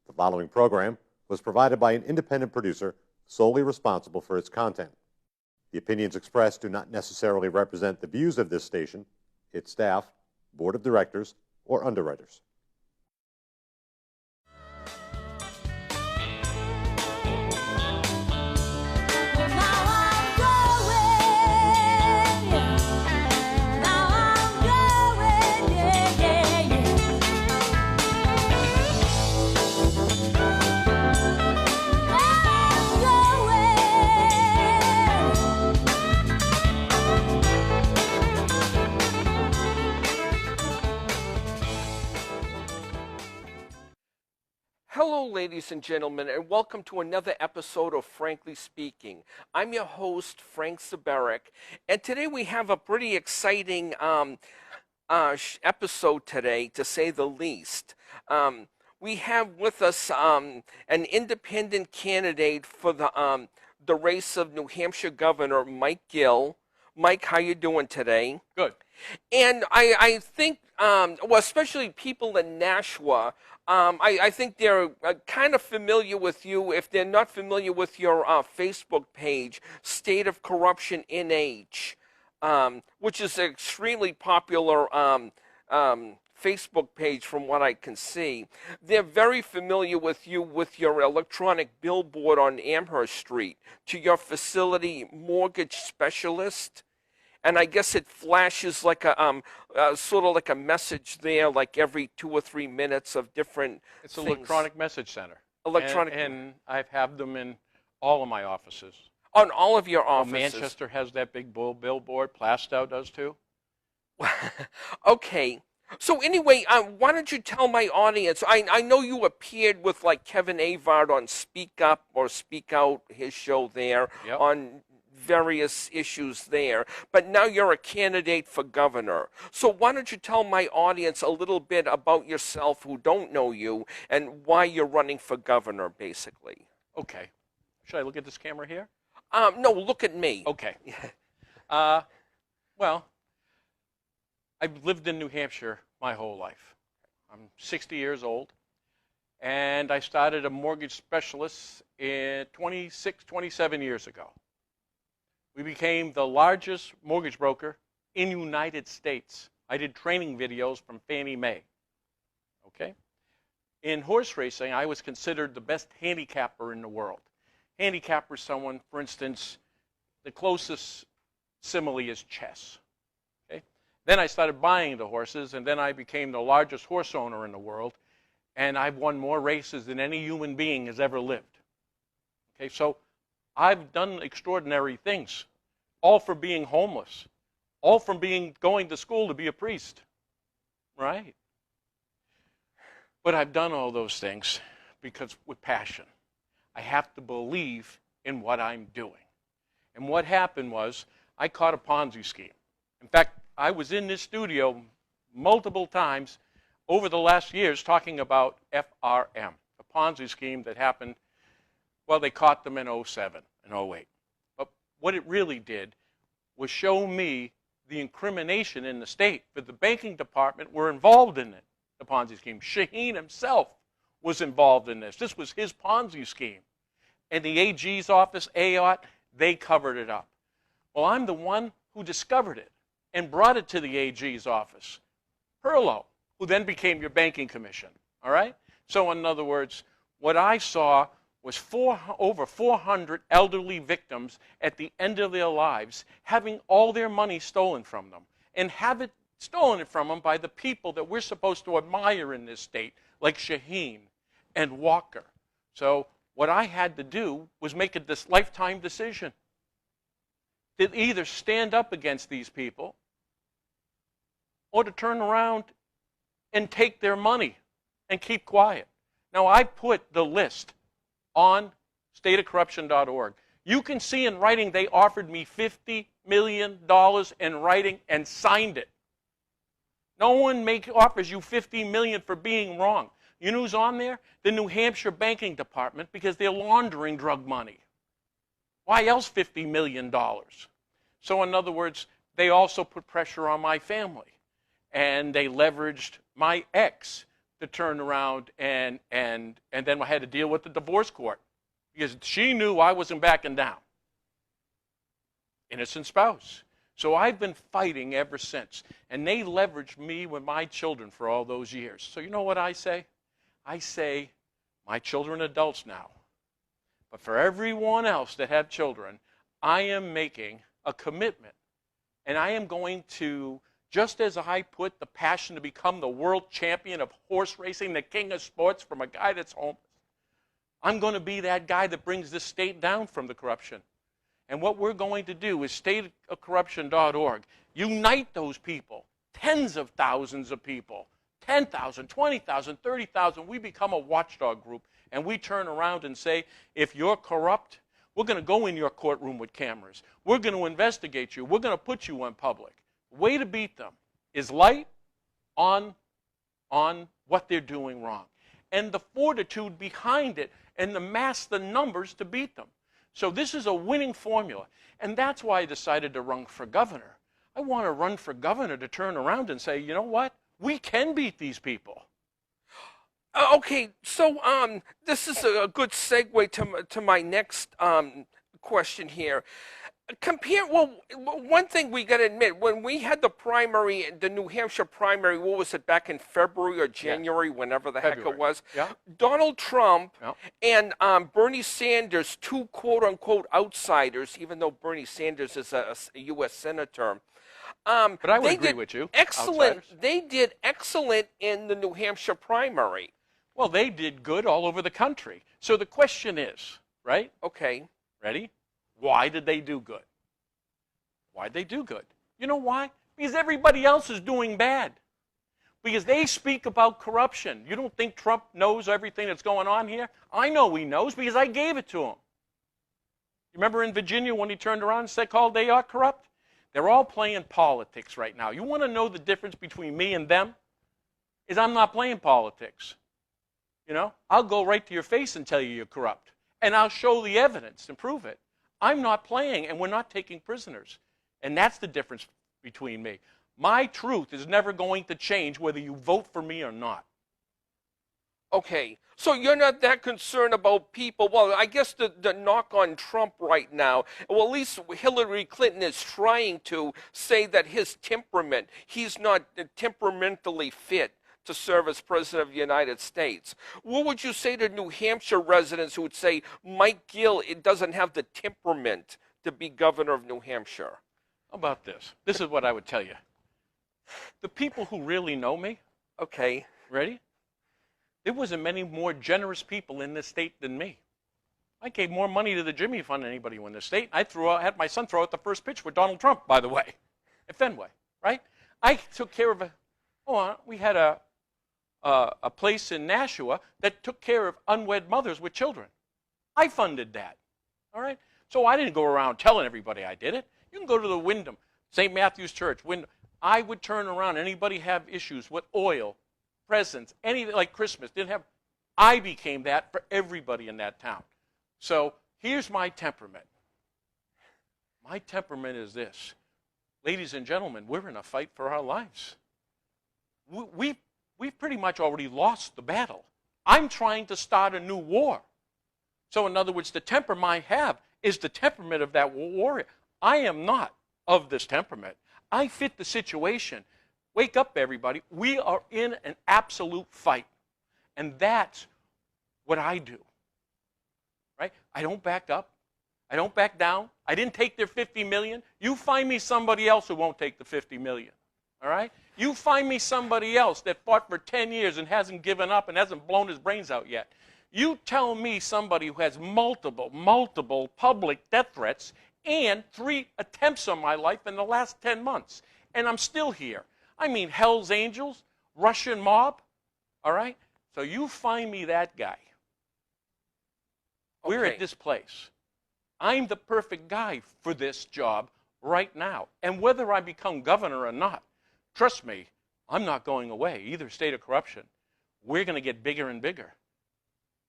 The following program was provided by an independent producer solely responsible for its content. The opinions expressed do not necessarily represent the views of this station, its staff, board of directors, or underwriters. Hello, ladies and gentlemen, and welcome to another episode of Frankly Speaking. I'm your host, Frank Saberic, and today we have a pretty exciting episode today, to say the least. We have with us an independent candidate for the race of New Hampshire Governor, Mike Gill. Mike, how you doing today? Good. And I think, well, especially people in Nashua, I think they're kind of familiar with you. If they're not familiar with your Facebook page, State of Corruption NH, which is an extremely popular Facebook page from what I can see. They're very familiar with you with your electronic billboard on Amherst Street to your facility mortgage specialist. And I guess it flashes like a sort of like a message there, like every 2 or 3 minutes of different It's things. an electronic message center. Electronic. And I have them in all of my offices. On all of your offices. Manchester has that big billboard. Plastow does too. Okay. So anyway, why don't you tell my audience, I know you appeared with like Kevin Avard on Speak Up or Speak Out, his show there, Yep. on various issues there, but now you're a candidate for governor. So why don't you tell my audience a little bit about yourself who don't know you and why you're running for governor, basically. Okay. Should I look at this camera here? No, look at me. Okay. Well, I've lived in New Hampshire my whole life. I'm 60 years old, and I started a mortgage specialist 27 years ago. We became the largest mortgage broker in the United States. I did training videos from Fannie Mae. Okay? In horse racing, I was considered the best handicapper in the world. Handicapper is someone, for instance, the closest simile is chess. Okay? Then I started buying the horses, and then I became the largest horse owner in the world, and I've won more races than any human being has ever lived. Okay, so I've done extraordinary things, all for being homeless, all from going to school to be a priest, right? But I've done all those things because with passion. I have to believe in what I'm doing. And what happened was I caught a Ponzi scheme. In fact, I was in this studio multiple times over the last years talking about FRM, a Ponzi scheme that happened. Well, they caught them in 07 and 08. But what it really did was show me the incrimination in the state. But the banking department were involved in it, the Ponzi scheme. Shaheen himself was involved in this. This was his Ponzi scheme. And the AG's office, AOT, they covered it up. Well, I'm the one who discovered it and brought it to the AG's office. Perlow, who then became your banking commission. All right? So in other words, what I saw was over 400 elderly victims at the end of their lives having all their money stolen from them, and have it stolen from them by the people that we're supposed to admire in this state, like Shaheen and Walker. So what I had to do was make this lifetime decision to either stand up against these people or to turn around and take their money and keep quiet. Now, I put the list on stateofcorruption.org. You can see in writing they offered me $50 million in writing and signed it. No one offers you $50 million for being wrong. You know who's on there? The New Hampshire Banking Department, because they're laundering drug money. Why else $50 million? So in other words, they also put pressure on my family. And they leveraged my ex to turn around and then I had to deal with the divorce court because she knew I wasn't backing down. Innocent spouse. So I've been fighting ever since. And they leveraged me with my children for all those years. So you know what I say? I say, my children are adults now. But for everyone else that have children, I am making a commitment. And I am going to, just as I put the passion to become the world champion of horse racing, the king of sports, from a guy that's homeless, I'm going to be that guy that brings this state down from the corruption. And what we're going to do is stateofcorruption.org. Unite those people, tens of thousands of people, 10,000, 20,000, 30,000. We become a watchdog group, and we turn around and say, if you're corrupt, we're going to go in your courtroom with cameras. We're going to investigate you. We're going to put you on public. The way to beat them is light on what they're doing wrong, and the fortitude behind it, and the mass, the numbers to beat them. So this is a winning formula, and that's why I decided to run for governor. I want to run for governor to turn around and say, you know what? We can beat these people. Okay, so this is a good segue to my next question here. One thing we got to admit, when we had the primary, the New Hampshire primary, what was it, back in February or January, whenever the heck it was? Yeah. Donald Trump Yeah. and Bernie Sanders, two quote-unquote outsiders, even though Bernie Sanders is a U.S. senator. But I would agree with you. Excellent. Outsiders. They did excellent in the New Hampshire primary. Well, they did good all over the country. So the question is, right? Okay. Ready? Why did they do good? Why'd they do good? You know why? Because everybody else is doing bad. Because they speak about corruption. You don't think Trump knows everything that's going on here? I know he knows because I gave it to him. You remember in Virginia when he turned around and said, called they are corrupt? They're all playing politics right now. You want to know the difference between me and them? Is I'm not playing politics. You know, I'll go right to your face and tell you you're corrupt. And I'll show the evidence and prove it. I'm not playing, and we're not taking prisoners. And that's the difference between me. My truth is never going to change whether you vote for me or not. Okay, so you're not that concerned about people. Well, I guess the knock on Trump right now, well, at least Hillary Clinton is trying to say that his temperament, he's not temperamentally fit to serve as President of the United States. What would you say to New Hampshire residents who would say Mike Gill doesn't have the temperament to be governor of New Hampshire? How about this? This is what I would tell you. The people who really know me, okay, ready? There wasn't many more generous people in this state than me. I gave more money to the Jimmy Fund than anybody in this state. I had my son throw out the first pitch with Donald Trump, by the way, at Fenway, right? I took care of we had a place in Nashua that took care of unwed mothers with children. I funded that, all right? So I didn't go around telling everybody I did it. You can go to the Wyndham, St. Matthew's Church, Wyndham. I would turn around. Anybody have issues with oil, presents, anything like Christmas, I became that for everybody in that town. So here's my temperament. My temperament is this. Ladies and gentlemen, we're in a fight for our lives. We've pretty much already lost the battle. I'm trying to start a new war. So in other words, the temper I have is the temperament of that warrior. I am not of this temperament. I fit the situation. Wake up, everybody. We are in an absolute fight. And that's what I do. Right? I don't back up. I don't back down. I didn't take their $50 million. You find me somebody else who won't take the $50 million. All right? You find me somebody else that fought for 10 years and hasn't given up and hasn't blown his brains out yet. You tell me somebody who has multiple public death threats and 3 attempts on my life in the last 10 months. And I'm still here. I mean, Hell's Angels, Russian mob, all right? So you find me that guy. We're at this place. I'm the perfect guy for this job right now. And whether I become governor or not, trust me, I'm not going away, either state of corruption. We're going to get bigger and bigger.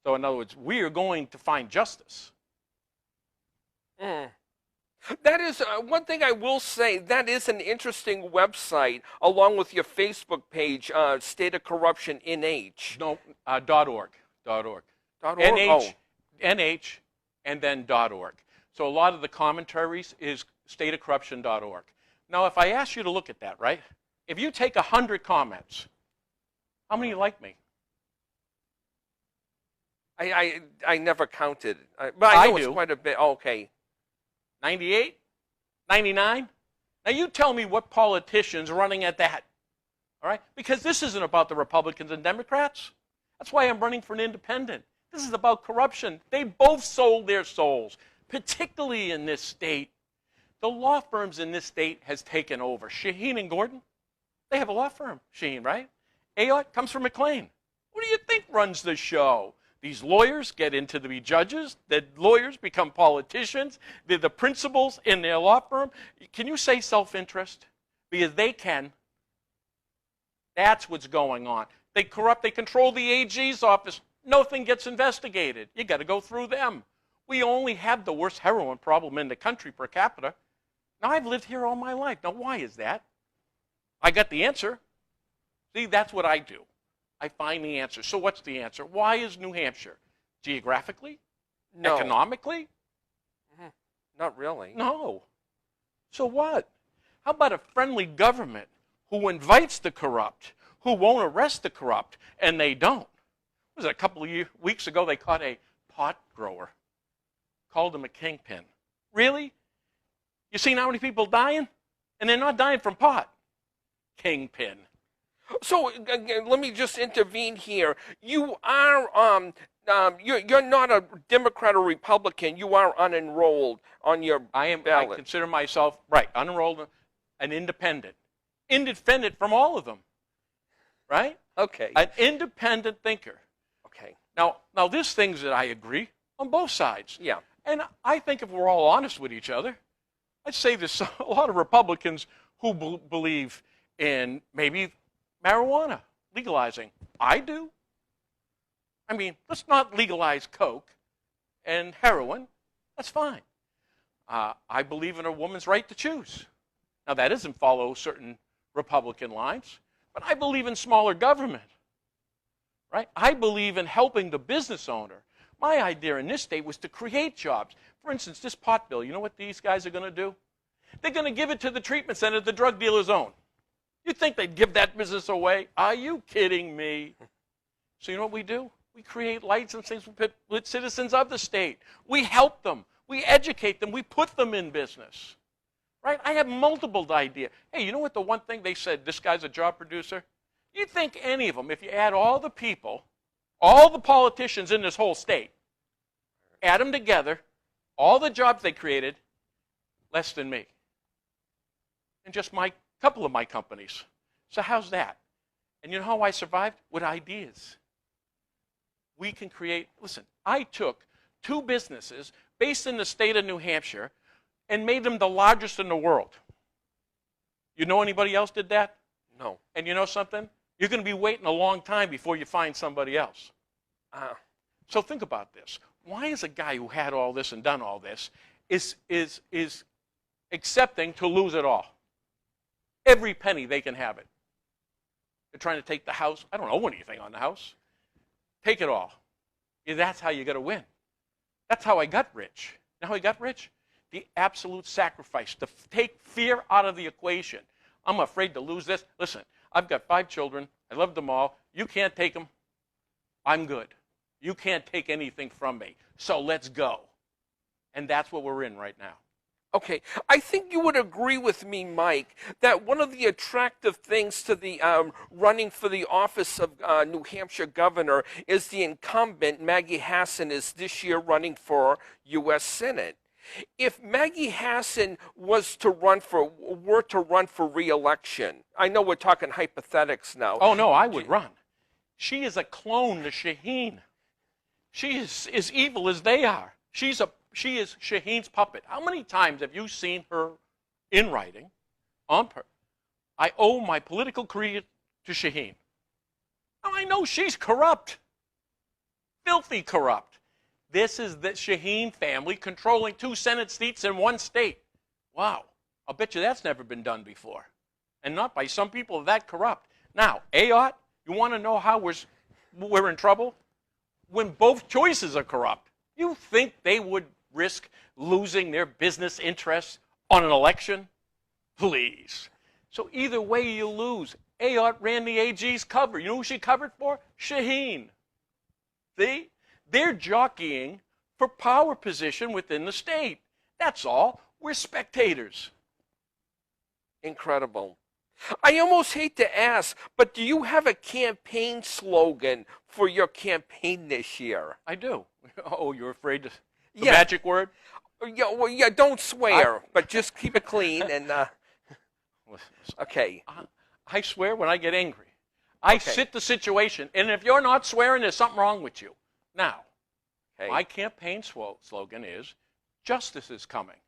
So in other words, we are going to find justice. That is one thing I will say. That is an interesting website, along with your Facebook page, State of Corruption NH. No, .org. .org. .org. NH, NH, and then .org. So a lot of the commentaries is stateofcorruption.org. Now, if I ask you to look at that, right? If you take 100 comments, how many like me? I never counted, but I know it's do. quite a bit. Oh, okay. 98? 99? Now you tell me what politician's running at that. All right? Because this isn't about the Republicans and Democrats. That's why I'm running for an independent. This is about corruption. They both sold their souls, particularly in this state. The law firms in this state has taken over. Shaheen and Gordon, they have a law firm. Shaheen, right? Ayotte comes from McLean. What do you think runs the show? These lawyers get into to be judges. The lawyers become politicians. They're the principals in their law firm. Can you say self-interest? Because they can. That's what's going on. They corrupt. They control the AG's office. Nothing gets investigated. You got to go through them. We only have the worst heroin problem in the country per capita. Now, I've lived here all my life. Now, why is that? I got the answer. See, that's what I do. I find the answer. So what's the answer? Why is New Hampshire? Geographically? No. Economically? Not really. No. So what? How about a friendly government who invites the corrupt, who won't arrest the corrupt, and they don't? Was it a couple of weeks ago they caught a pot grower, called him a kingpin. Really? You seen how many people dying? And they're not dying from pot. Kingpin. So let me just intervene here. You are you're not a Democrat or Republican. You are unenrolled on your ballot. I consider myself unenrolled, an independent, independent from all of them, right? Okay. An independent thinker. Okay. Now there's things that I agree on both sides. Yeah. And I think if we're all honest with each other, I'd say there's a lot of Republicans who believe in maybe marijuana, legalizing. I do. I mean, let's not legalize coke and heroin. That's fine. I believe in a woman's right to choose. Now, that doesn't follow certain Republican lines, but I believe in smaller government, right? I believe in helping the business owner. My idea in this state was to create jobs. For instance, this pot bill, you know what these guys are going to do? They're going to give it to the treatment center the drug dealers own. You think they'd give that business away? Are you kidding me? So you know what we do? We create licenses with citizens of the state. We help them. We educate them. We put them in business. Right? I have multiple ideas. Hey, you know what the one thing they said, this guy's a job producer? You think any of them, if you add all the people, all the politicians in this whole state, add them together, all the jobs they created, less than me. And just my couple of my companies. So how's that? And you know how I survived? With ideas. We can create, listen, I took two businesses based in the state of New Hampshire and made them the largest in the world. You know anybody else did that? No. And you know something? You're going to be waiting a long time before you find somebody else. So think about this. Why is a guy who had all this and done all this is accepting to lose it all? Every penny they can have it. They're trying to take the house. I don't owe anything on the house. Take it all. Yeah, that's how you got to win. That's how I got rich. You know how I got rich? The absolute sacrifice, to take fear out of the equation. I'm afraid to lose this. Listen, I've got 5 children. I love them all. You can't take them. I'm good. You can't take anything from me. So let's go. And that's what we're in right now. Okay, I think you would agree with me, Mike, that one of the attractive things to the running for the office of New Hampshire governor is the incumbent, Maggie Hassan, is this year running for U.S. Senate. If Maggie Hassan were to run for re-election, I know we're talking hypothetics now. Oh, no, I would run. She is a clone to Shaheen. She is as evil as they are. She is Shaheen's puppet. How many times have you seen her in writing on her? I owe my political career to Shaheen. Now, I know she's corrupt. Filthy corrupt. This is the Shaheen family controlling 2 Senate seats in 1 state. Wow. I'll bet you that's never been done before. And not by some people that corrupt. Now, Ayotte, you want to know how we're in trouble? When both choices are corrupt. You think they would risk losing their business interests on an election? Please. So either way you lose. Ayotte ran the AG's cover. You know who she covered for? Shaheen. See? They're jockeying for power position within the state. That's all. We're spectators. Incredible. I almost hate to ask, but do you have a campaign slogan for your campaign this year? I do. Oh, you're afraid to the Yeah. magic word? Yeah, well, yeah, don't swear, but just keep it clean and okay. I swear when I get angry. I Okay. sit the situation, and if you're not swearing, there's something wrong with you. Now, Okay. my campaign slogan is, justice is coming.